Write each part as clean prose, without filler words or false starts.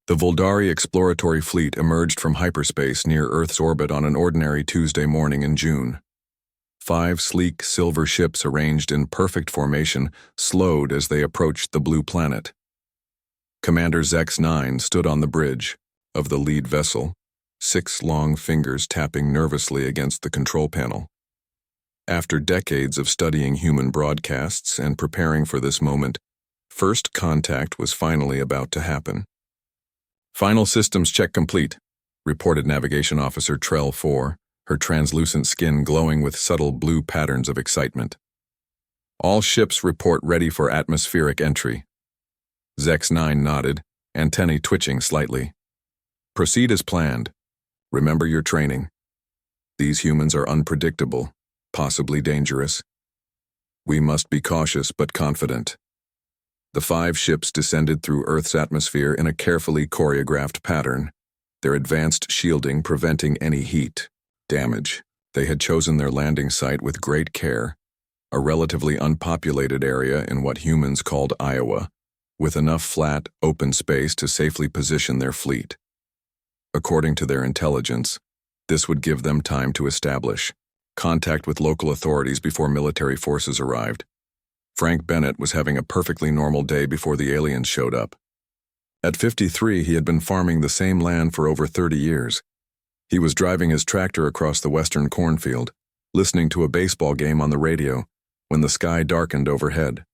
The Voldari exploratory fleet emerged from hyperspace near Earth's orbit on an ordinary Tuesday morning in June. 5 sleek silver ships arranged in perfect formation slowed as they approached the blue planet. Commander Zex-9 stood on the bridge of the lead vessel, 6 long fingers tapping nervously against the control panel. After decades of studying human broadcasts and preparing for this moment, first contact was finally about to happen. "Final systems check complete," reported Navigation Officer Trell 4, her translucent skin glowing with subtle blue patterns of excitement. "All ships report ready for atmospheric entry." Zex-9 nodded, antennae twitching slightly. "Proceed as planned. Remember your training. These humans are unpredictable, possibly dangerous. We must be cautious but confident." The 5 ships descended through Earth's atmosphere in a carefully choreographed pattern, their advanced shielding preventing any heat damage. They had chosen their landing site with great care, a relatively unpopulated area in what humans called Iowa, with enough flat, open space to safely position their fleet. According to their intelligence, this would give them time to establish contact with local authorities before military forces arrived. Frank Bennett was having a perfectly normal day before the aliens showed up. At 53, he had been farming the same land for over 30 years. He was driving his tractor across the western cornfield, listening to a baseball game on the radio, when the sky darkened overhead.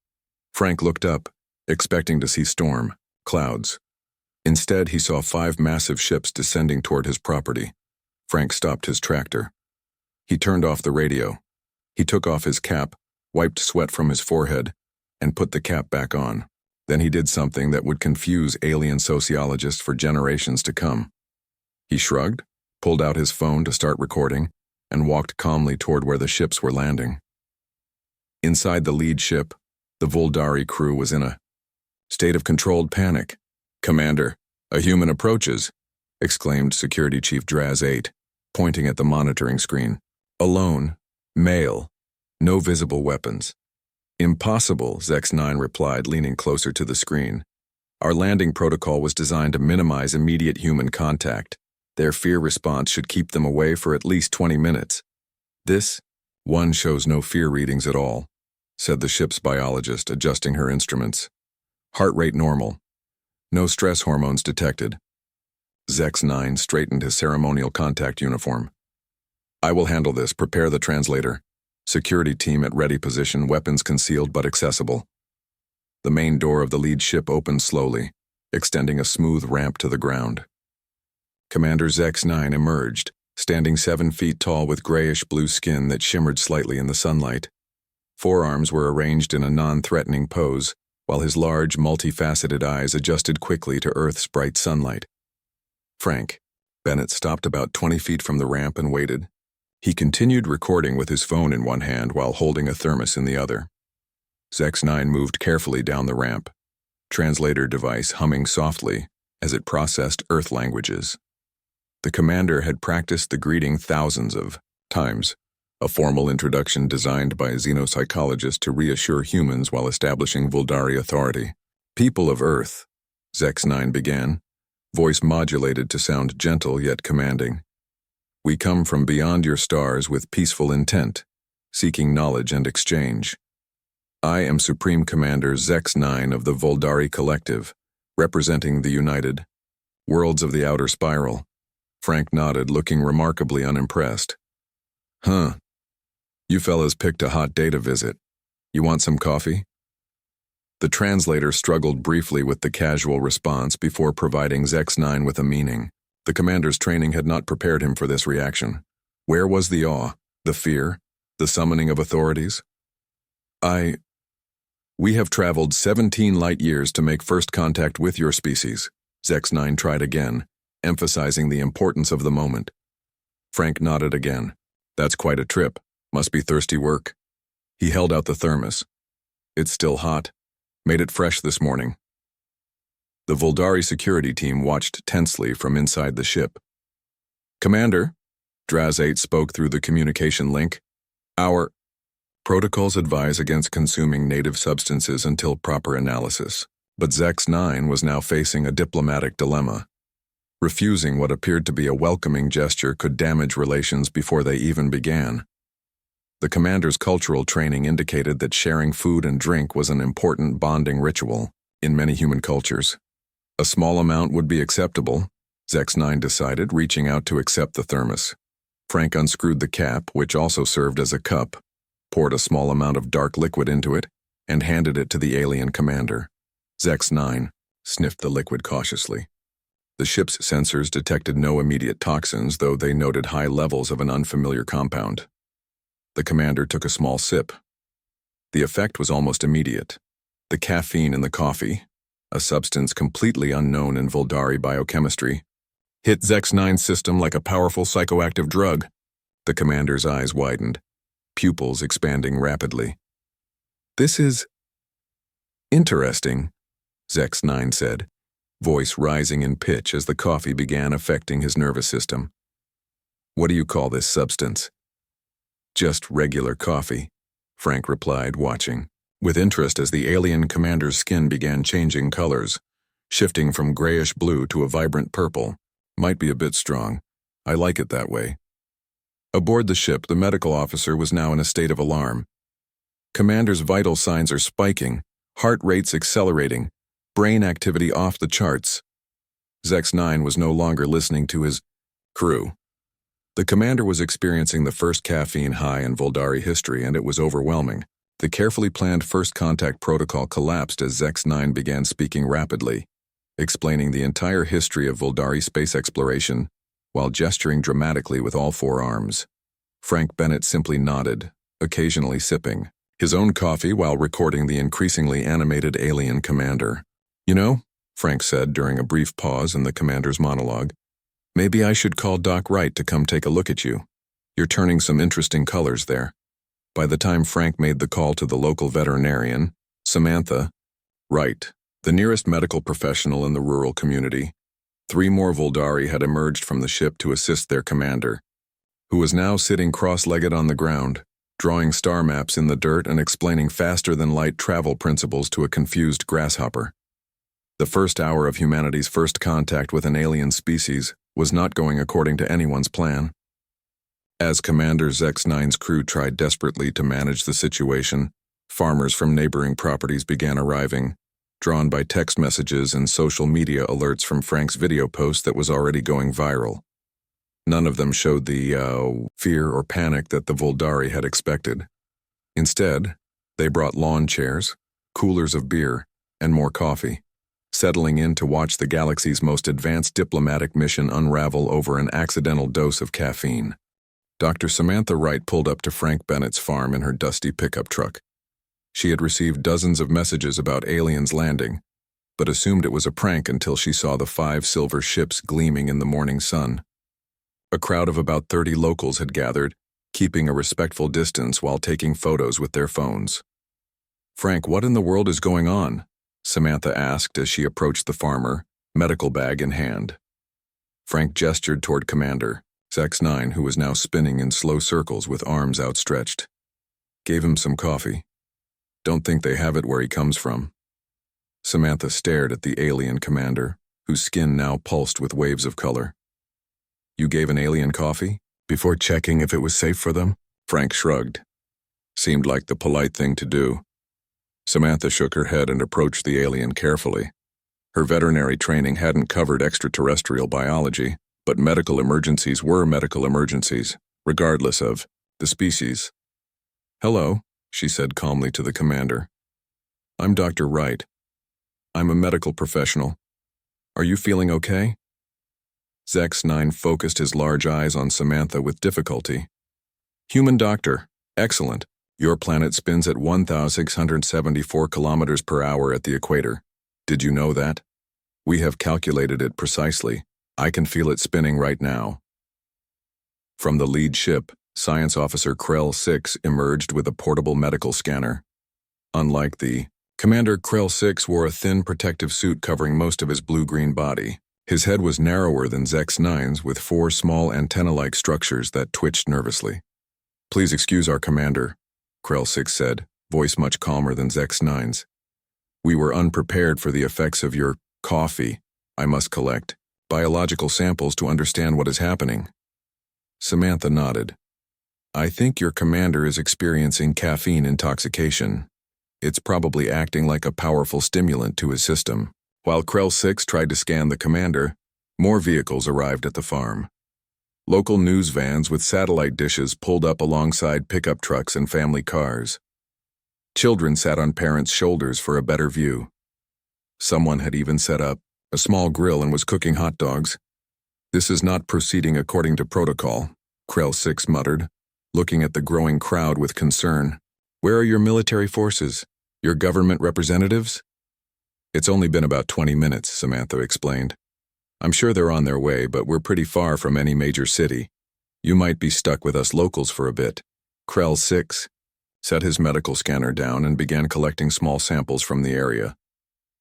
Frank looked up, expecting to see storm, clouds. Instead, he saw 5 massive ships descending toward his property. Frank stopped his tractor. He turned off the radio. He took off his cap, wiped sweat from his forehead, and put the cap back on. Then he did something that would confuse alien sociologists for generations to come. He shrugged, pulled out his phone to start recording, and walked calmly toward where the ships were landing. Inside the lead ship, the Voldari crew was in a state of controlled panic. "Commander, a human approaches," exclaimed Security Chief Draz 8, pointing at the monitoring screen. "Alone, male. No visible weapons." "Impossible," Zex-9 replied, leaning closer to the screen. "Our landing protocol was designed to minimize immediate human contact. Their fear response should keep them away for at least 20 minutes. This one shows no fear readings at all," said the ship's biologist, adjusting her instruments. "Heart rate normal. No stress hormones detected." Zex-9 straightened his ceremonial contact uniform. "I will handle this. Prepare the translator. Security team at ready position, weapons concealed but accessible." The main door of the lead ship opened slowly, extending a smooth ramp to the ground. Commander Zex-9 emerged, standing 7 feet tall with grayish-blue skin that shimmered slightly in the sunlight. Forearms were arranged in a non-threatening pose, while his large, multifaceted eyes adjusted quickly to Earth's bright sunlight. "Frank." Bennett stopped about 20 feet from the ramp and waited. He continued recording with his phone in one hand while holding a thermos in the other. Zex-9 moved carefully down the ramp, translator device humming softly as it processed Earth languages. The commander had practiced the greeting thousands of times, a formal introduction designed by a xenopsychologist to reassure humans while establishing Voldari authority. "People of Earth," Zex-9 began, voice modulated to sound gentle yet commanding. "We come from beyond your stars with peaceful intent, seeking knowledge and exchange. I am Supreme Commander Zex-9 of the Voldari Collective, representing the United Worlds of the Outer Spiral." Frank nodded, looking remarkably unimpressed. "Huh. You fellas picked a hot day to visit. You want some coffee?" The translator struggled briefly with the casual response before providing Zex-9 with a meaning. The commander's training had not prepared him for this reaction. Where was the awe, the fear, the summoning of authorities? We have traveled 17 light years to make first contact with your species," Zex-9 tried again, emphasizing the importance of the moment. Frank nodded again. "That's quite a trip. Must be thirsty work." He held out the thermos. "It's still hot. Made it fresh this morning." The Voldari security team watched tensely from inside the ship. "Commander," Draz 8 spoke through the communication link, "our protocols advise against consuming native substances until proper analysis. But Zex-9 was now facing a diplomatic dilemma. Refusing what appeared to be a welcoming gesture could damage relations before they even began. The commander's cultural training indicated that sharing food and drink was an important bonding ritual in many human cultures. A small amount would be acceptable, Zex-9 decided, reaching out to accept the thermos. Frank unscrewed the cap, which also served as a cup, poured a small amount of dark liquid into it, and handed it to the alien commander. Zex-9 sniffed the liquid cautiously. The ship's sensors detected no immediate toxins, though they noted high levels of an unfamiliar compound. The commander took a small sip. The effect was almost immediate. The caffeine in the coffee, a substance completely unknown in Vuldari biochemistry, hit Zex-9's system like a powerful psychoactive drug. The commander's eyes widened, pupils expanding rapidly. "This is interesting," Zex-9 said, voice rising in pitch as the coffee began affecting his nervous system. "What do you call this substance?" "Just regular coffee," Frank replied, watching with interest as the alien commander's skin began changing colors, shifting from grayish-blue to a vibrant purple. "Might be a bit strong. I like it that way." Aboard the ship, the medical officer was now in a state of alarm. "Commander's vital signs are spiking, heart rates accelerating, brain activity off the charts." Zex-9 was no longer listening to his crew. The commander was experiencing the first caffeine high in Vuldari history, and it was overwhelming. The carefully planned first contact protocol collapsed as Zex-9 began speaking rapidly, explaining the entire history of Vuldari space exploration, while gesturing dramatically with all four arms. Frank Bennett simply nodded, occasionally sipping his own coffee while recording the increasingly animated alien commander. "You know," Frank said during a brief pause in the commander's monologue, "maybe I should call Doc Wright to come take a look at you. You're turning some interesting colors there." By the time Frank made the call to the local veterinarian, Samantha Wright, the nearest medical professional in the rural community, 3 more Vuldari had emerged from the ship to assist their commander, who was now sitting cross-legged on the ground, drawing star maps in the dirt and explaining faster-than-light travel principles to a confused grasshopper. The first hour of humanity's first contact with an alien species was not going according to anyone's plan. As Commander Zex-9's crew tried desperately to manage the situation, farmers from neighboring properties began arriving, drawn by text messages and social media alerts from Frank's video post that was already going viral. None of them showed the fear or panic that the Vuldari had expected. Instead, they brought lawn chairs, coolers of beer, and more coffee, settling in to watch the galaxy's most advanced diplomatic mission unravel over an accidental dose of caffeine. Dr. Samantha Wright pulled up to Frank Bennett's farm in her dusty pickup truck. She had received dozens of messages about aliens landing, but assumed it was a prank until she saw the 5 silver ships gleaming in the morning sun. A crowd of about 30 locals had gathered, keeping a respectful distance while taking photos with their phones. "Frank, what in the world is going on?" Samantha asked as she approached the farmer, medical bag in hand. Frank gestured toward Commander Zex-9, who was now spinning in slow circles with arms outstretched. "Gave him some coffee. Don't think they have it where he comes from." Samantha stared at the alien commander, whose skin now pulsed with waves of color. "You gave an alien coffee? Before checking if it was safe for them?" Frank shrugged. Seemed like the polite thing to do. Samantha shook her head and approached the alien carefully. Her veterinary training hadn't covered extraterrestrial biology, but medical emergencies were medical emergencies, regardless of the species. "Hello," she said calmly to the commander. "I'm Dr. Wright. I'm a medical professional. Are you feeling okay?" Zex-9 focused his large eyes on Samantha with difficulty. "Human doctor. Excellent. Your planet spins at 1,674 kilometers per hour at the equator. Did you know that? We have calculated it precisely. I can feel it spinning right now." From the lead ship, Science Officer Krell 6 emerged with a portable medical scanner. Unlike the Commander, Krell 6 wore a thin protective suit covering most of his blue-green body. His head was narrower than Zex-9's, with 4 small antenna-like structures that twitched nervously. "Please excuse our commander," Krell 6 said, voice much calmer than Zex-9's. We were unprepared for the effects of your coffee. I must collect biological samples to understand what is happening. Samantha nodded. I think your commander is experiencing caffeine intoxication. It's probably acting like a powerful stimulant to his system. While Krell 6 tried to scan the commander, more vehicles arrived at the farm. Local news vans with satellite dishes pulled up alongside pickup trucks and family cars. Children sat on parents' shoulders for a better view. Someone had even set up a small grill and was cooking hot dogs. This is not proceeding according to protocol, Krell 6 muttered, looking at the growing crowd with concern. Where are your military forces? Your government representatives? It's only been about 20 minutes, Samantha explained. I'm sure they're on their way, but we're pretty far from any major city. You might be stuck with us locals for a bit. Krell 6 set his medical scanner down and began collecting small samples from the area.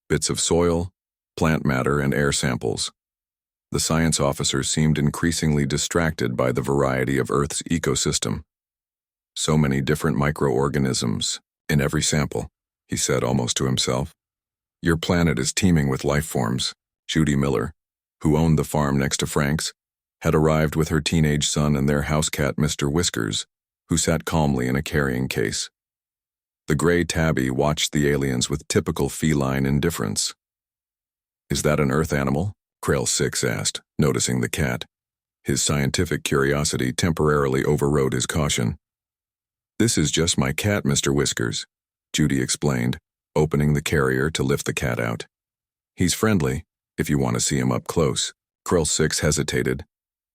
Bits of soil, plant matter, and air samples. The science officer seemed increasingly distracted by the variety of Earth's ecosystem. So many different microorganisms in every sample, he said almost to himself. Your planet is teeming with life forms. Judy Miller, who owned the farm next to Frank's, had arrived with her teenage son and their house cat, Mr. Whiskers, who sat calmly in a carrying case. The gray tabby watched the aliens with typical feline indifference. Is that an Earth animal? Krell 6 asked, noticing the cat. His scientific curiosity temporarily overrode his caution. This is just my cat, Mr. Whiskers, Judy explained, opening the carrier to lift the cat out. He's friendly, if you want to see him up close. Krell 6 hesitated,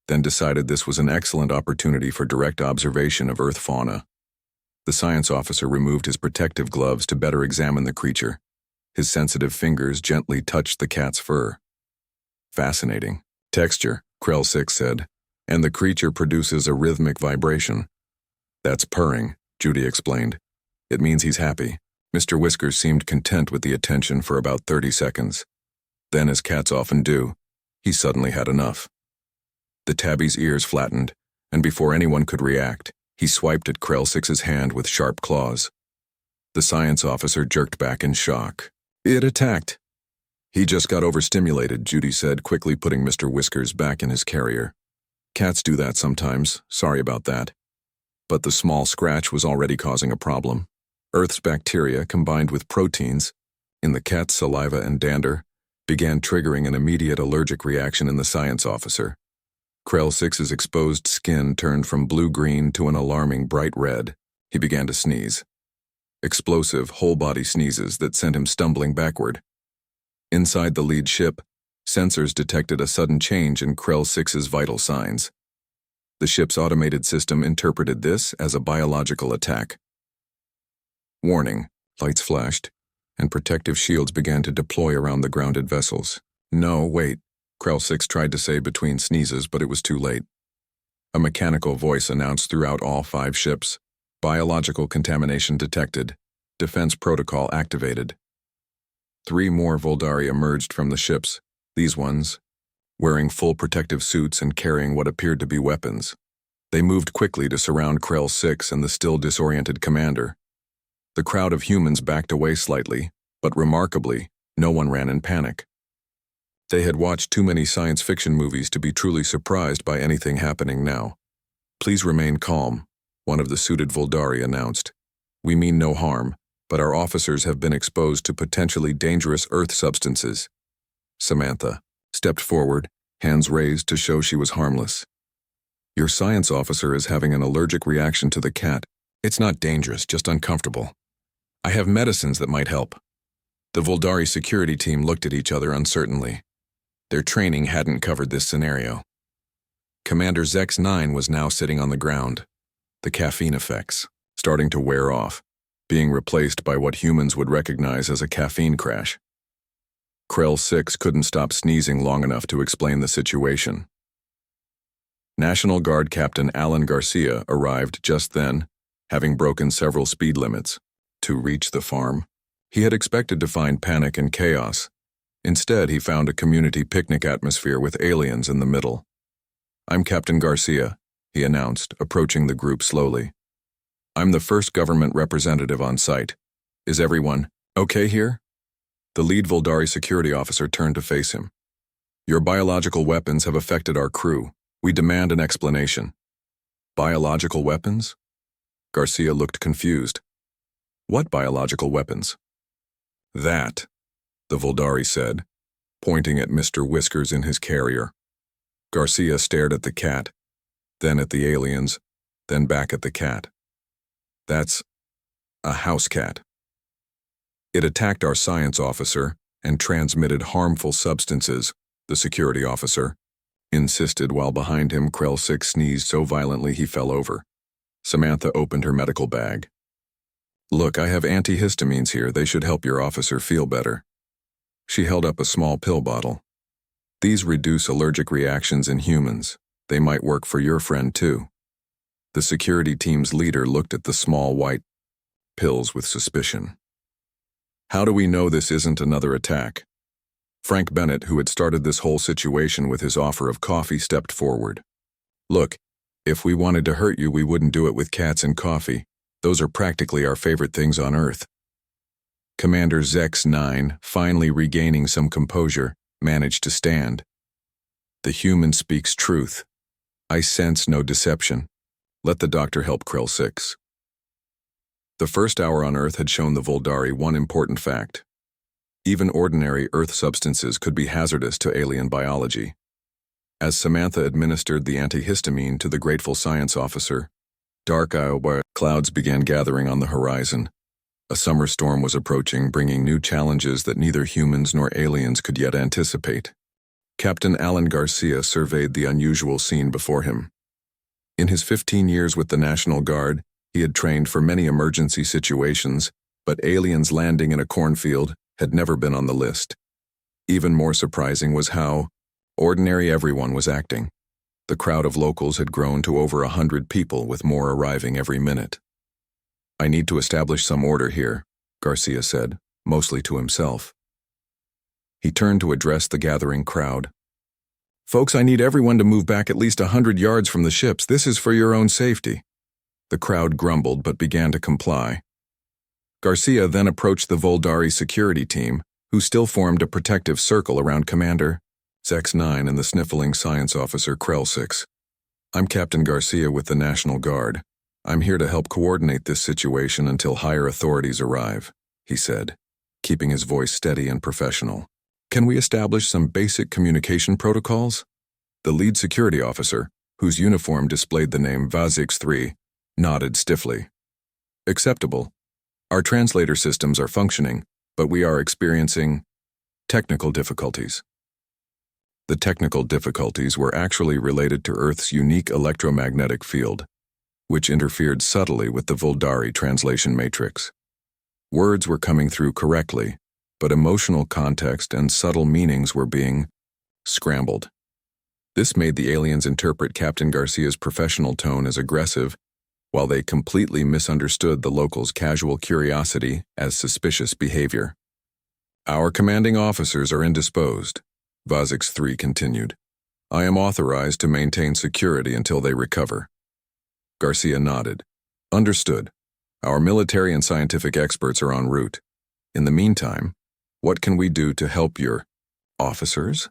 then decided this was an excellent opportunity for direct observation of Earth fauna. The science officer removed his protective gloves to better examine the creature. His sensitive fingers gently touched the cat's fur. Fascinating texture, Krell 6 said, and the creature produces a rhythmic vibration. That's purring, Judy explained. It means he's happy. Mr. Whiskers seemed content with the attention for about 30 seconds. Then, as cats often do, he suddenly had enough. The tabby's ears flattened, and before anyone could react, he swiped at Krell 6's hand with sharp claws. The science officer jerked back in shock. It attacked. He just got overstimulated, Judy said, quickly putting Mr. Whiskers back in his carrier. Cats do that sometimes, sorry about that. But the small scratch was already causing a problem. Earth's bacteria, combined with proteins in the cat's saliva and dander, began triggering an immediate allergic reaction in the science officer. Krell 6's exposed skin turned from blue-green to an alarming bright red. He began to sneeze. Explosive, whole-body sneezes that sent him stumbling backward. Inside the lead ship, sensors detected a sudden change in Krell 6's vital signs. The ship's automated system interpreted this as a biological attack. Warning, lights flashed, and protective shields began to deploy around the grounded vessels. No, wait, Krell 6 tried to say between sneezes, but it was too late. A mechanical voice announced throughout all 5 ships, biological contamination detected, defense protocol activated. 3 more Voldari emerged from the ships, these ones, wearing full protective suits and carrying what appeared to be weapons. They moved quickly to surround Krell 6 and the still disoriented commander. The crowd of humans backed away slightly, but remarkably, no one ran in panic. They had watched too many science fiction movies to be truly surprised by anything happening now. Please remain calm, one of the suited Voldari announced. We mean no harm, but our officers have been exposed to potentially dangerous Earth substances. Samantha stepped forward, hands raised to show she was harmless. Your science officer is having an allergic reaction to the cat. It's not dangerous, just uncomfortable. I have medicines that might help. The Voldari security team looked at each other uncertainly. Their training hadn't covered this scenario. Commander Zex-9 was now sitting on the ground, the caffeine effects starting to wear off, being replaced by what humans would recognize as a caffeine crash. Krell 6 couldn't stop sneezing long enough to explain the situation. National Guard Captain Alan Garcia arrived just then, having broken several speed limits, to reach the farm. He had expected to find panic and chaos. Instead, he found a community picnic atmosphere with aliens in the middle. I'm Captain Garcia, he announced, approaching the group slowly. I'm the first government representative on site. Is everyone okay here? The lead Voldari security officer turned to face him. Your biological weapons have affected our crew. We demand an explanation. Biological weapons? Garcia looked confused. What biological weapons? That, the Voldari said, pointing at Mr. Whiskers in his carrier. Garcia stared at the cat, then at the aliens, then back at the cat. That's a house cat. It attacked our science officer and transmitted harmful substances, the security officer insisted while behind him Krell 6 sneezed so violently he fell over. Samantha opened her medical bag. Look, I have antihistamines here. They should help your officer feel better. She held up a small pill bottle. These reduce allergic reactions in humans. They might work for your friend too. The security team's leader looked at the small white pills with suspicion. How do we know this isn't another attack? Frank Bennett, who had started this whole situation with his offer of coffee, stepped forward. Look, if we wanted to hurt you, we wouldn't do it with cats and coffee. Those are practically our favorite things on Earth. Commander Zex 9, finally regaining some composure, managed to stand. The human speaks truth. I sense no deception. Let the doctor help Krell 6. The first hour on Earth had shown the Voldari one important fact. Even ordinary Earth substances could be hazardous to alien biology. As Samantha administered the antihistamine to the grateful science officer, dark Iowa clouds began gathering on the horizon. A summer storm was approaching, bringing new challenges that neither humans nor aliens could yet anticipate. Captain Alan Garcia surveyed the unusual scene before him. In his 15 years with the National Guard, he had trained for many emergency situations, but aliens landing in a cornfield had never been on the list. Even more surprising was how ordinary everyone was acting. The crowd of locals had grown to over 100 people, with more arriving every minute. I need to establish some order here, Garcia said, mostly to himself. He turned to address the gathering crowd. Folks, I need everyone to move back at least 100 yards from the ships. This is for your own safety. The crowd grumbled but began to comply. Garcia then approached the Voldari security team, who still formed a protective circle around Commander Zex 9 and the sniffling science officer Krell 6. I'm Captain Garcia with the National Guard. I'm here to help coordinate this situation until higher authorities arrive, he said, keeping his voice steady and professional. Can we establish some basic communication protocols? The lead security officer, whose uniform displayed the name Vazix 3, nodded stiffly. Acceptable. Our translator systems are functioning, but we are experiencing technical difficulties. The technical difficulties were actually related to Earth's unique electromagnetic field, which interfered subtly with the Voldari translation matrix. Words were coming through correctly, but emotional context and subtle meanings were being scrambled. This made the aliens interpret Captain Garcia's professional tone as aggressive, while they completely misunderstood the locals' casual curiosity as suspicious behavior. Our commanding officers are indisposed, Vazix 3 continued. I am authorized to maintain security until they recover. Garcia nodded. Understood. Our military and scientific experts are en route. In the meantime, what can we do to help your officers?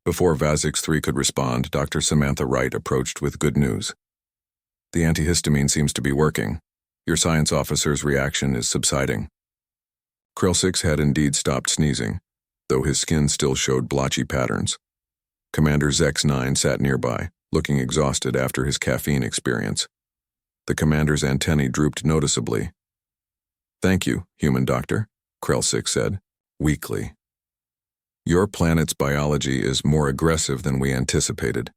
Before Vazix 3 could respond, Dr. Samantha Wright approached with good news. The antihistamine seems to be working. Your science officer's reaction is subsiding. Krell 6 had indeed stopped sneezing, though his skin still showed blotchy patterns. Commander Zex 9 sat nearby, looking exhausted after his caffeine experience. The commander's antennae drooped noticeably. Thank you, human doctor, Krell 6 said, weakly. Your planet's biology is more aggressive than we anticipated.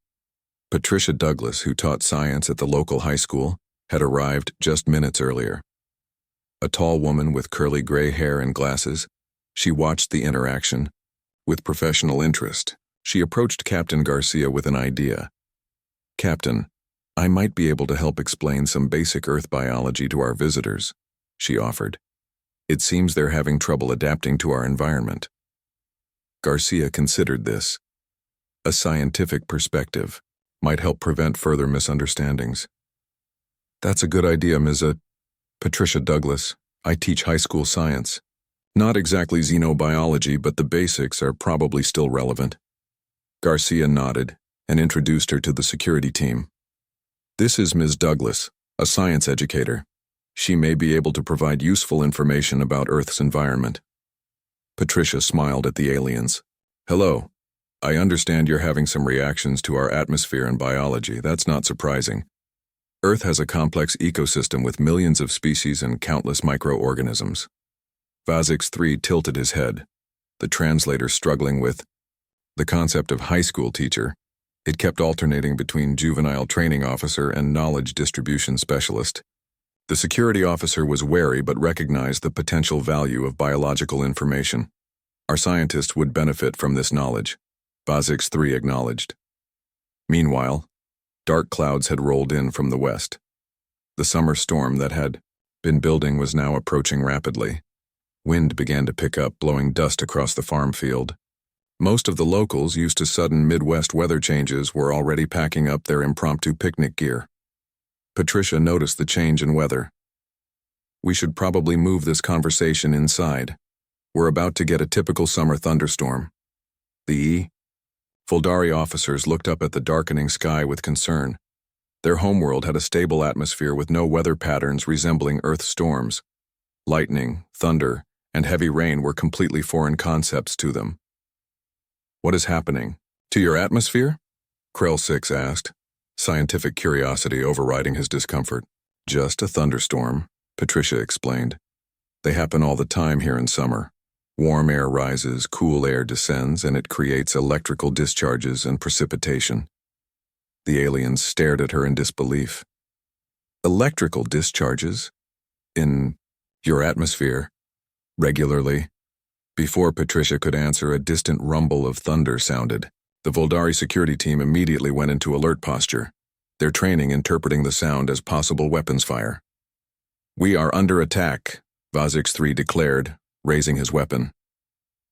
Patricia Douglas, who taught science at the local high school, had arrived just minutes earlier. A tall woman with curly gray hair and glasses, she watched the interaction. With professional interest, she approached Captain Garcia with an idea. Captain, I might be able to help explain some basic Earth biology to our visitors, she offered. It seems they're having trouble adapting to our environment. Garcia considered this. A scientific perspective might help prevent further misunderstandings. That's a good idea, Ms. Patricia Douglas. I teach high school science. Not exactly xenobiology, but the basics are probably still relevant. Garcia nodded and introduced her to the security team. This is Ms. Douglas, a science educator. She may be able to provide useful information about Earth's environment. Patricia smiled at the aliens. Hello. I understand you're having some reactions to our atmosphere and biology. That's not surprising. Earth has a complex ecosystem with millions of species and countless microorganisms. Vazix 3 tilted his head, the translator struggling with the concept of high school teacher. It kept alternating between juvenile training officer and knowledge distribution specialist. The security officer was wary but recognized the potential value of biological information. Our scientists would benefit from this knowledge, Vazix 3 acknowledged. Meanwhile, dark clouds had rolled in from the west. The summer storm that had been building was now approaching rapidly. Wind began to pick up, blowing dust across the farm field. Most of the locals, used to sudden Midwest weather changes, were already packing up their impromptu picnic gear. Patricia noticed the change in weather. We should probably move this conversation inside. We're about to get a typical summer thunderstorm. The Fuldari officers looked up at the darkening sky with concern. Their homeworld had a stable atmosphere with no weather patterns resembling Earth storms. Lightning, thunder, and heavy rain were completely foreign concepts to them. What is happening? To your atmosphere? Krell 6 asked, scientific curiosity overriding his discomfort. Just a thunderstorm, Patricia explained. They happen all the time here in summer. Warm air rises, cool air descends, and it creates electrical discharges and precipitation. The aliens stared at her in disbelief. Electrical discharges? In your atmosphere? Regularly? Before Patricia could answer, a distant rumble of thunder sounded. The Voldari security team immediately went into alert posture, their training interpreting the sound as possible weapons fire. We are under attack, Vazix 3 declared, raising his weapon.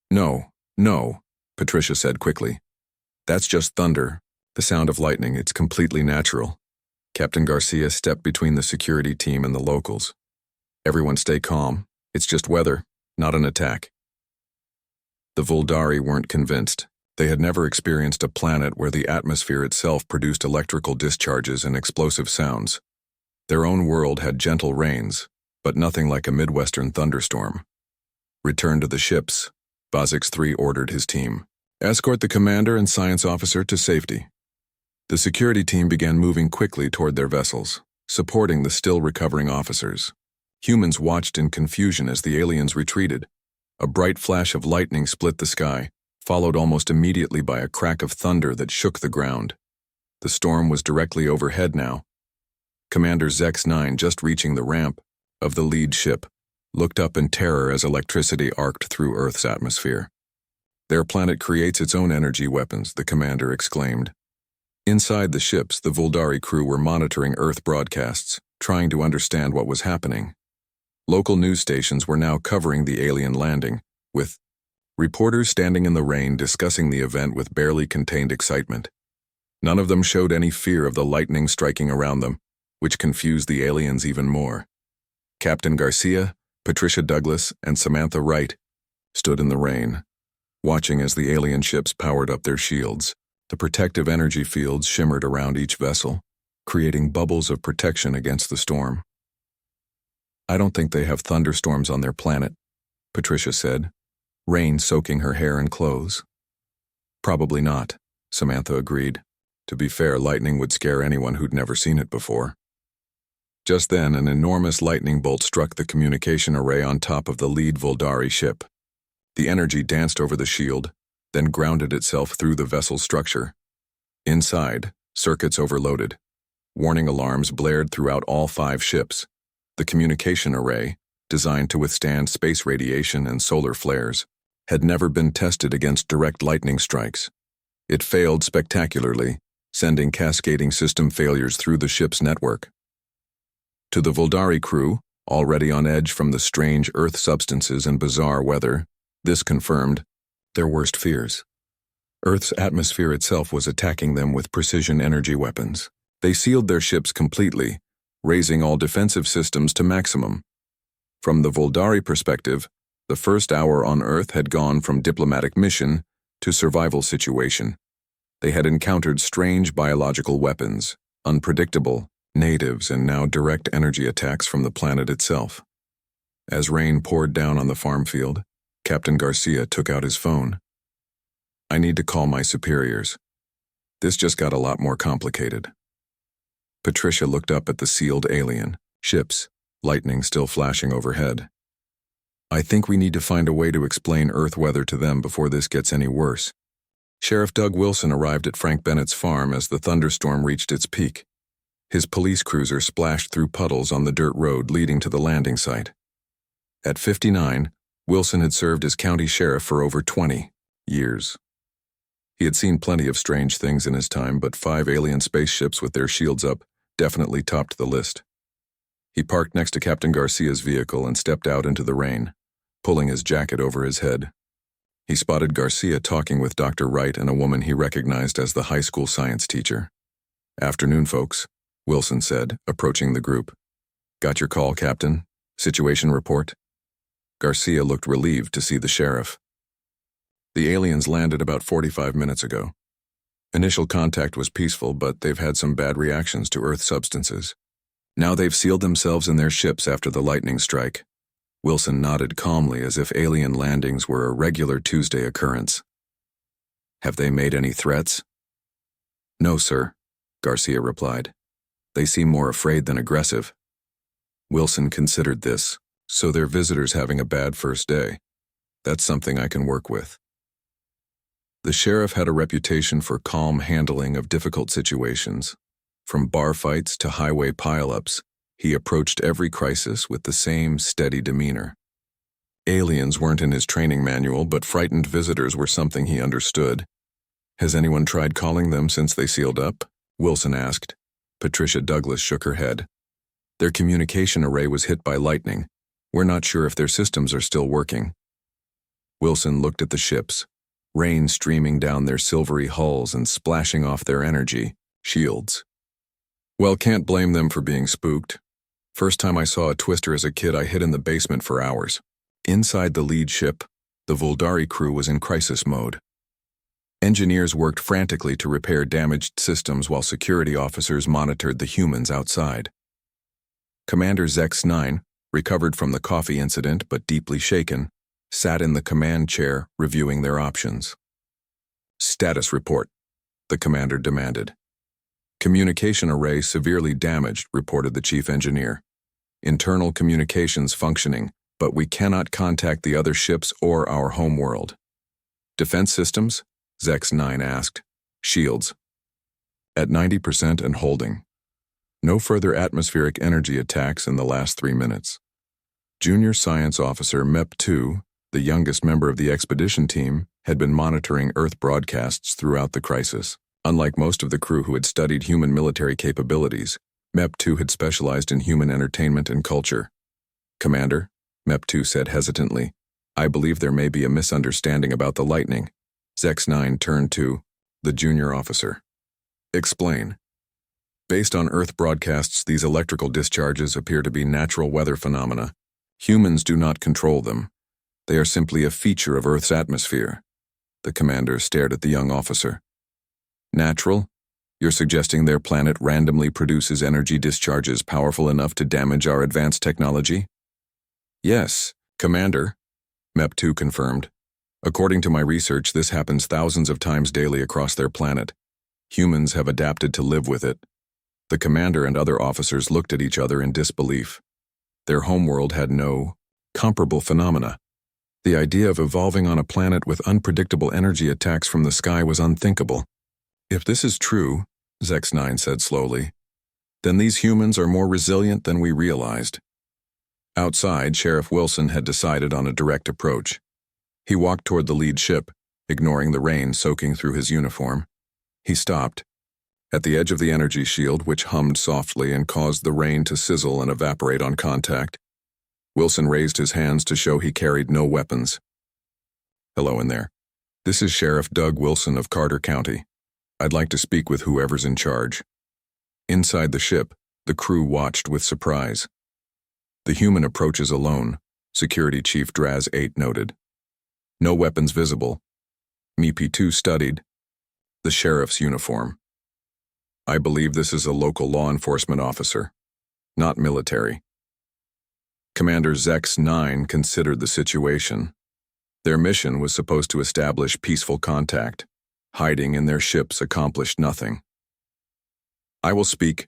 No, Patricia said quickly. That's just thunder, the sound of lightning. It's completely natural. Captain Garcia stepped between the security team and the locals. Everyone stay calm. It's just weather, not an attack. The Voldari weren't convinced. They had never experienced a planet where the atmosphere itself produced electrical discharges and explosive sounds. Their own world had gentle rains, but nothing like a Midwestern thunderstorm. Return to the ships, Vazix 3 ordered his team. Escort the commander and science officer to safety. The security team began moving quickly toward their vessels, supporting the still recovering officers. Humans watched in confusion as the aliens retreated. A bright flash of lightning split the sky, followed almost immediately by a crack of thunder that shook the ground. The storm was directly overhead now. Commander Zex 9, just reaching the ramp of the lead ship, looked up in terror as electricity arced through Earth's atmosphere. Their planet creates its own energy weapons, the commander exclaimed. Inside the ships, the Voldari crew were monitoring Earth broadcasts, trying to understand what was happening. Local news stations were now covering the alien landing, with reporters standing in the rain discussing the event with barely contained excitement. None of them showed any fear of the lightning striking around them, which confused the aliens even more. Captain Garcia, Patricia Douglas, and Samantha Wright stood in the rain, watching as the alien ships powered up their shields. The protective energy fields shimmered around each vessel, creating bubbles of protection against the storm. I don't think they have thunderstorms on their planet, Patricia said, rain soaking her hair and clothes. Probably not, Samantha agreed. To be fair, lightning would scare anyone who'd never seen it before. Just then, an enormous lightning bolt struck the communication array on top of the lead Voldari ship. The energy danced over the shield, then grounded itself through the vessel's structure. Inside, circuits overloaded. Warning alarms blared throughout all 5 ships. The communication array, designed to withstand space radiation and solar flares, had never been tested against direct lightning strikes. It failed spectacularly, sending cascading system failures through the ship's network. To the Voldari crew, already on edge from the strange Earth substances and bizarre weather, this confirmed their worst fears. Earth's atmosphere itself was attacking them with precision energy weapons. They sealed their ships completely, raising all defensive systems to maximum. From the Voldari perspective, The first hour on Earth had gone from diplomatic mission to survival situation. They had encountered strange biological weapons, unpredictable natives, and now direct energy attacks from the planet itself. As rain poured down on the farm field, Captain Garcia took out his phone. "I need to call my superiors. This just got a lot more complicated." Patricia looked up at the sealed alien ships, lightning still flashing overhead. "I think we need to find a way to explain Earth weather to them before this gets any worse." Sheriff Doug Wilson arrived at Frank Bennett's farm as the thunderstorm reached its peak. His police cruiser splashed through puddles on the dirt road leading to the landing site. At 59, Wilson had served as county sheriff for over 20 years. He had seen plenty of strange things in his time, but 5 alien spaceships with their shields up definitely topped the list. He parked next to Captain Garcia's vehicle and stepped out into the rain, pulling his jacket over his head. He spotted Garcia talking with Dr. Wright and a woman he recognized as the high school science teacher. "Afternoon, folks," Wilson said, approaching the group. "Got your call, Captain? Situation report?" Garcia looked relieved to see the sheriff. "The aliens landed about 45 minutes ago. Initial contact was peaceful, but they've had some bad reactions to Earth substances. Now they've sealed themselves in their ships after the lightning strike." Wilson nodded calmly as if alien landings were a regular Tuesday occurrence. "Have they made any threats?" "No, sir," Garcia replied. "They seem more afraid than aggressive." Wilson considered this. So their visitors having a bad first day. That's something I can work with. The sheriff had a reputation for calm handling of difficult situations. From bar fights to highway pileups, he approached every crisis with the same steady demeanor. Aliens weren't in his training manual, but frightened visitors were something he understood. "Has anyone tried calling them since they sealed up?" Wilson asked. Patricia Douglas shook her head. "Their communication array was hit by lightning. We're not sure if their systems are still working." Wilson looked at the ships, rain streaming down their silvery hulls and splashing off their energy shields. "Well, can't blame them for being spooked. First time I saw a twister as a kid, I hid in the basement for hours." Inside the lead ship, the Vuldari crew was in crisis mode. Engineers worked frantically to repair damaged systems while security officers monitored the humans outside. Commander Zex-9, recovered from the coffee incident but deeply shaken, sat in the command chair reviewing their options. "Status report," the commander demanded. "Communication array severely damaged," reported the chief engineer. "Internal communications functioning, but we cannot contact the other ships or our homeworld." "Defense systems?" Zex-9 asked. "Shields." "At 90% and holding. No further atmospheric energy attacks in the last 3 minutes." Junior Science Officer MEP-2, the youngest member of the expedition team, had been monitoring Earth broadcasts throughout the crisis. Unlike most of the crew who had studied human military capabilities, MEP-2 had specialized in human entertainment and culture. "Commander," MEP-2 said hesitantly, "I believe there may be a misunderstanding about the lightning." Zex-9 turned to the junior officer. "Explain." "Based on Earth broadcasts, these electrical discharges appear to be natural weather phenomena. Humans do not control them. They are simply a feature of Earth's atmosphere." The commander stared at the young officer. "Natural? You're suggesting their planet randomly produces energy discharges powerful enough to damage our advanced technology?" "Yes, Commander," MEP-2 confirmed. "According to my research, this happens thousands of times daily across their planet. Humans have adapted to live with it." The commander and other officers looked at each other in disbelief. Their homeworld had no comparable phenomena. The idea of evolving on a planet with unpredictable energy attacks from the sky was unthinkable. "If this is true," Zex-9 said slowly, "then these humans are more resilient than we realized." Outside, Sheriff Wilson had decided on a direct approach. He walked toward the lead ship, ignoring the rain soaking through his uniform. He stopped at the edge of the energy shield, which hummed softly and caused the rain to sizzle and evaporate on contact. Wilson raised his hands to show he carried no weapons. "Hello in there. This is Sheriff Doug Wilson of Carter County. I'd like to speak with whoever's in charge." Inside the ship, the crew watched with surprise. The human approaches alone, Security Chief Draz-8 noted. No weapons visible. MEP-2 studied. The sheriff's uniform. I believe this is a local law enforcement officer, not military. Commander Zex-9 considered the situation. Their mission was supposed to establish peaceful contact. Hiding in their ships accomplished nothing. I will speak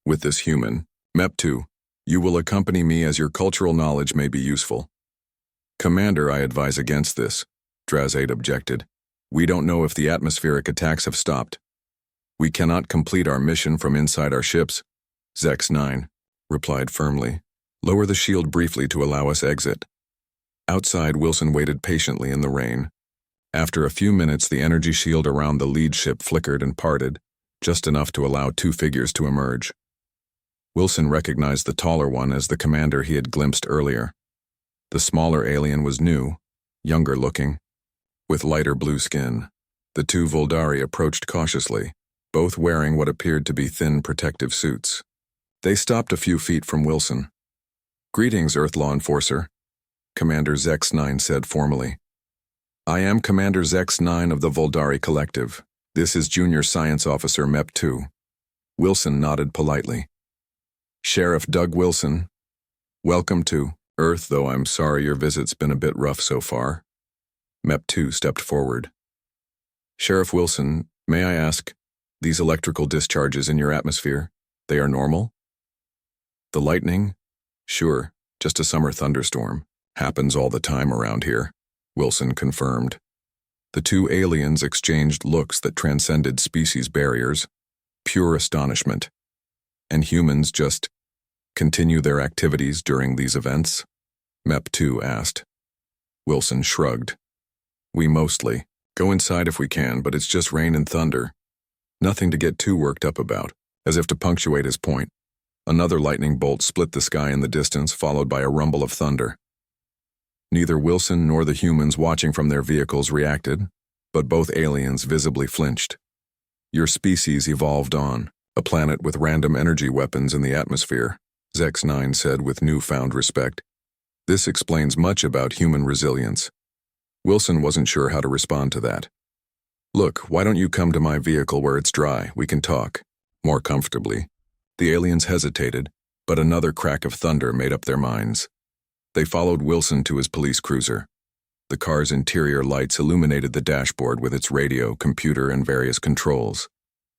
with this human. MEP-2, you will accompany me as your cultural knowledge may be useful. Commander, I advise against this, Draz-8 objected. We don't know if the atmospheric attacks have stopped. We cannot complete our mission from inside our ships. Zex-9 replied firmly. Lower the shield briefly to allow us exit. Outside, Wilson waited patiently in the rain. After a few minutes, the energy shield around the lead ship flickered and parted, just enough to allow two figures to emerge. Wilson recognized the taller one as the commander he had glimpsed earlier. The smaller alien was new, younger looking, with lighter blue skin. The two Voldari approached cautiously, both wearing what appeared to be thin protective suits. They stopped a few feet from Wilson. Greetings, Earth Law Enforcer, Commander Zex-9 said formally. I am Commander Zex-9 of the Voldari Collective. This is Junior Science Officer MEP-2. Wilson nodded politely. Sheriff Doug Wilson, welcome to Earth, though I'm sorry your visit's been a bit rough so far. MEP-2 stepped forward. Sheriff Wilson, may I ask, these electrical discharges in your atmosphere, they are normal? The lightning? Sure, just a summer thunderstorm. Happens all the time around here, Wilson confirmed. The two aliens exchanged looks that transcended species barriers, pure astonishment. And humans just continue their activities during these events? MEP-2 asked. Wilson shrugged. We mostly go inside if we can, but it's just rain and thunder. Nothing to get too worked up about. As if to punctuate his point, another lightning bolt split the sky in the distance, followed by a rumble of thunder. Neither Wilson nor the humans watching from their vehicles reacted, but both aliens visibly flinched. Your species evolved on a planet with random energy weapons in the atmosphere, Zex-9 said with newfound respect. This explains much about human resilience. Wilson wasn't sure how to respond to that. Look, why don't you come to my vehicle where it's dry? We can talk more comfortably. The aliens hesitated, but another crack of thunder made up their minds. They followed Wilson to his police cruiser. The car's interior lights illuminated the dashboard with its radio, computer, and various controls.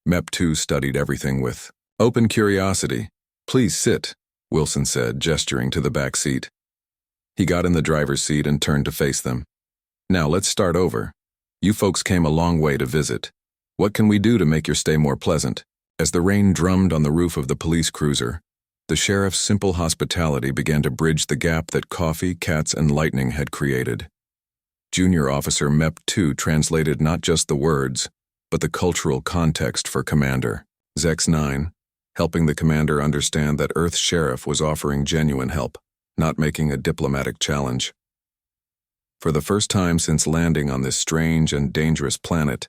MEP-2 studied everything with open curiosity. Please sit, Wilson said, gesturing to the back seat. He got in the driver's seat and turned to face them. Now let's start over. You folks came a long way to visit. What can we do to make your stay more pleasant? As the rain drummed on the roof of the police cruiser, the sheriff's simple hospitality began to bridge the gap that coffee, cats, and lightning had created. Junior Officer MEP-2 translated not just the words, but the cultural context for Commander Zex-9, helping the commander understand that Earth's sheriff was offering genuine help, not making a diplomatic challenge. For the first time since landing on this strange and dangerous planet,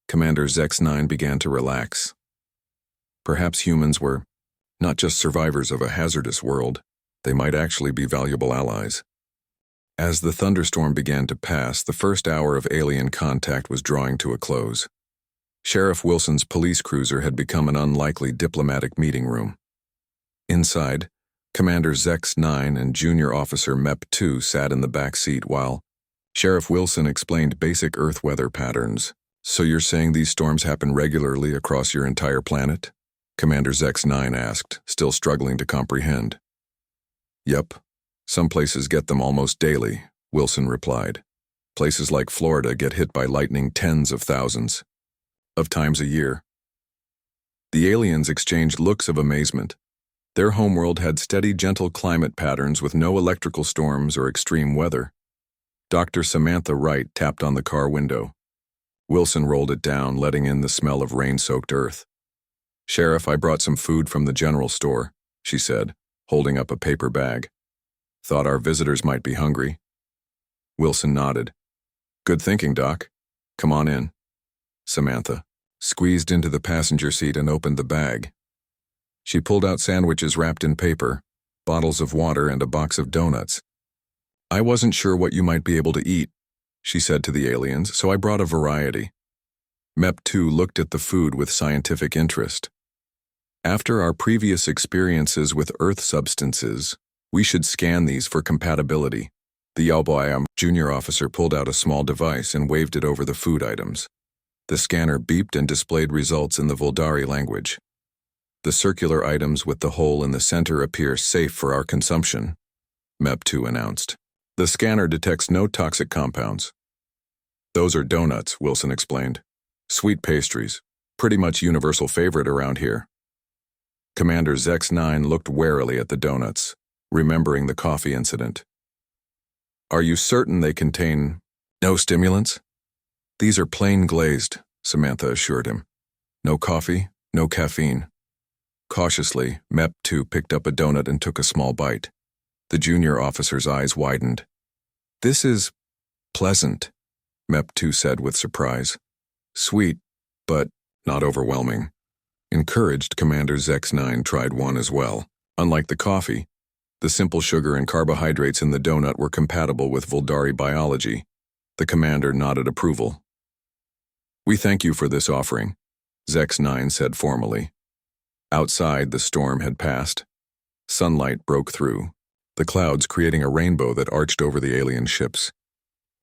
Commander Zex-9 began to relax. Perhaps humans were not just survivors of a hazardous world, they might actually be valuable allies. As the thunderstorm began to pass, the first hour of alien contact was drawing to a close. Sheriff Wilson's police cruiser had become an unlikely diplomatic meeting room. Inside, Commander Zex-9 and Junior Officer MEP-2 sat in the back seat while Sheriff Wilson explained basic Earth weather patterns. So you're saying these storms happen regularly across your entire planet? Commander Zex-9 asked, still struggling to comprehend. Yep. Some places get them almost daily, Wilson replied. Places like Florida get hit by lightning tens of thousands of times a year. The aliens exchanged looks of amazement. Their homeworld had steady, gentle climate patterns with no electrical storms or extreme weather. Dr. Samantha Wright tapped on the car window. Wilson rolled it down, letting in the smell of rain-soaked earth. Sheriff, I brought some food from the general store, she said, holding up a paper bag. Thought our visitors might be hungry. Wilson nodded. Good thinking, Doc. Come on in. Samantha squeezed into the passenger seat and opened the bag. She pulled out sandwiches wrapped in paper, bottles of water, and a box of donuts. I wasn't sure what you might be able to eat, she said to the aliens, so I brought a variety. MEP2 looked at the food with scientific interest. After our previous experiences with Earth substances, we should scan these for compatibility. The HFY junior officer pulled out a small device and waved it over the food items. The scanner beeped and displayed results in the Vuldari language. The circular items with the hole in the center appear safe for our consumption, MEP2 announced. The scanner detects no toxic compounds. Those are donuts, Wilson explained. Sweet pastries, pretty much universal favorite around here. Commander Zex-9 looked warily at the donuts, remembering the coffee incident. Are you certain they contain no stimulants? These are plain glazed, Samantha assured him. No coffee, no caffeine. Cautiously, MEP2 picked up a donut and took a small bite. The junior officer's eyes widened. This is pleasant, MEP2 said with surprise. Sweet, but not overwhelming. Encouraged, Commander Zex-9 tried one as well. Unlike the coffee, the simple sugar and carbohydrates in the donut were compatible with Vuldari biology. The commander nodded approval. We thank you for this offering, Zex-9 said formally. Outside, the storm had passed. Sunlight broke through, the clouds creating a rainbow that arched over the alien ships.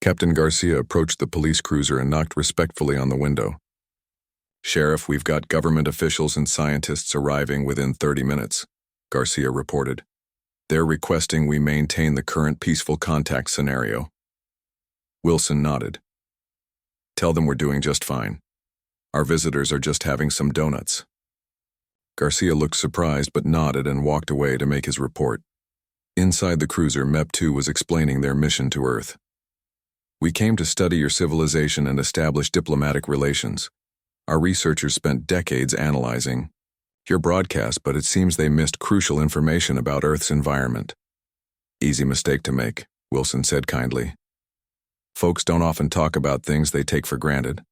Captain Garcia approached the police cruiser and knocked respectfully on the window. Sheriff, we've got government officials and scientists arriving within 30 minutes, Garcia reported. They're requesting we maintain the current peaceful contact scenario. Wilson nodded. Tell them we're doing just fine. Our visitors are just having some donuts. Garcia looked surprised but nodded and walked away to make his report. Inside the cruiser, MEP2 was explaining their mission to Earth. We came to study your civilization and establish diplomatic relations. Our researchers spent decades analyzing your broadcast, but it seems they missed crucial information about Earth's environment. Easy mistake to make, Wilson said kindly. Folks don't often talk about things they take for granted.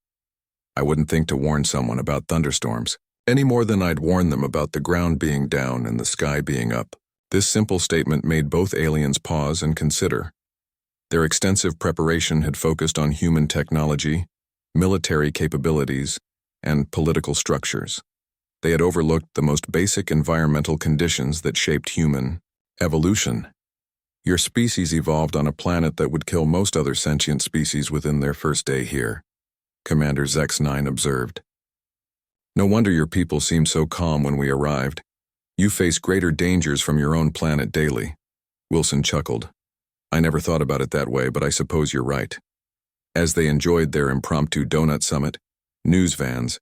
I wouldn't think to warn someone about thunderstorms, any more than I'd warn them about the ground being down and the sky being up. This simple statement made both aliens pause and consider. Their extensive preparation had focused on human technology, military capabilities, and political structures. They had overlooked the most basic environmental conditions that shaped human evolution. Your species evolved on a planet that would kill most other sentient species within their first day here, Commander Zex-9 observed. No wonder your people seemed so calm when we arrived. You face greater dangers from your own planet daily. Wilson chuckled. I never thought about it that way, but I suppose you're right. As they enjoyed their impromptu donut summit, news vans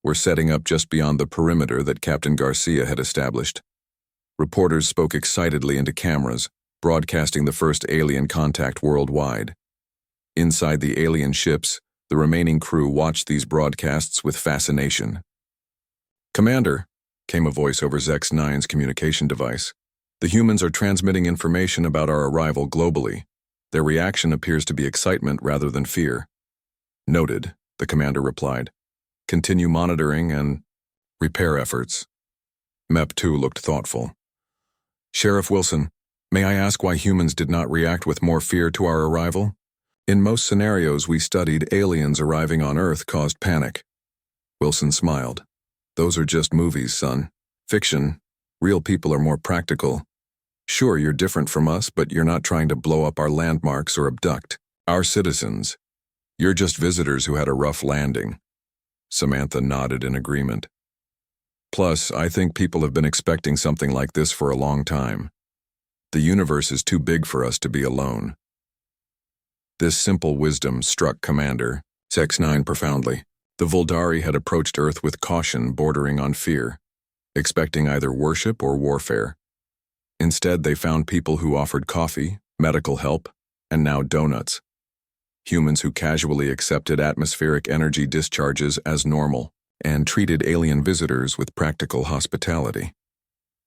were setting up just beyond the perimeter that Captain Garcia had established. Reporters spoke excitedly into cameras, broadcasting the first alien contact worldwide. Inside the alien ships, the remaining crew watched these broadcasts with fascination. Commander, came a voice over Zex-9's communication device. The humans are transmitting information about our arrival globally. Their reaction appears to be excitement rather than fear. Noted, the commander replied. Continue monitoring and repair efforts. MEP2 looked thoughtful. Sheriff Wilson, may I ask why humans did not react with more fear to our arrival? In most scenarios we studied, aliens arriving on Earth caused panic. Wilson smiled. Those are just movies, son. Fiction. Real people are more practical. Sure, you're different from us, but you're not trying to blow up our landmarks or abduct our citizens. You're just visitors who had a rough landing. Samantha nodded in agreement. Plus, I think people have been expecting something like this for a long time. The universe is too big for us to be alone. This simple wisdom struck Commander Zex-9 profoundly. The Vuldari had approached Earth with caution bordering on fear, expecting either worship or warfare. Instead, they found people who offered coffee, medical help, and now donuts. Humans who casually accepted atmospheric energy discharges as normal and treated alien visitors with practical hospitality.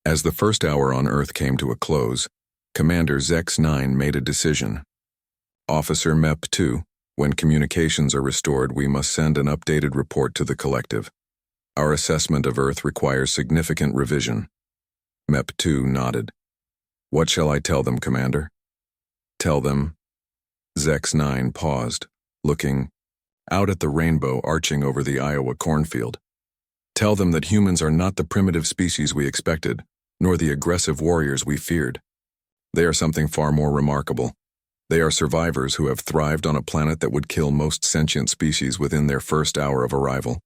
As the first hour on Earth came to a close, Commander Zex-9 made a decision. Officer MEP2, when communications are restored, we must send an updated report to the collective. Our assessment of Earth requires significant revision. MEP2 nodded. What shall I tell them, Commander? Tell them. Zex-9 paused, looking out at the rainbow arching over the Iowa cornfield. Tell them that humans are not the primitive species we expected, nor the aggressive warriors we feared. They are something far more remarkable. They are survivors who have thrived on a planet that would kill most sentient species within their first hour of arrival.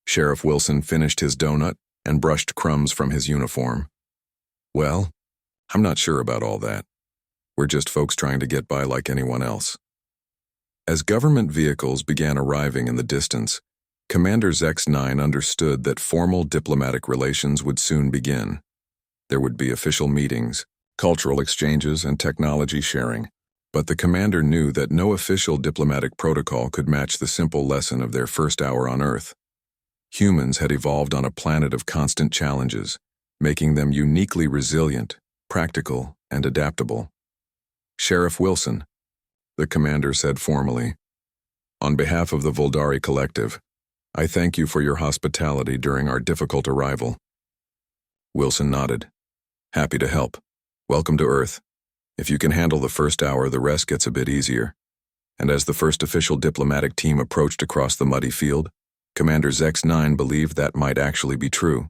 Sheriff Wilson finished his donut and brushed crumbs from his uniform. Well, I'm not sure about all that. We're just folks trying to get by like anyone else. As government vehicles began arriving in the distance, Commander Zex-9 understood that formal diplomatic relations would soon begin. There would be official meetings, cultural exchanges, and technology sharing, but the commander knew that no official diplomatic protocol could match the simple lesson of their first hour on Earth. Humans had evolved on a planet of constant challenges, making them uniquely resilient, practical, and adaptable. Sheriff Wilson, the commander said formally, on behalf of the Voldari Collective, I thank you for your hospitality during our difficult arrival. Wilson nodded. Happy to help. Welcome to Earth. If you can handle the first hour, the rest gets a bit easier. And as the first official diplomatic team approached across the muddy field, Commander Zex-9 believed that might actually be true.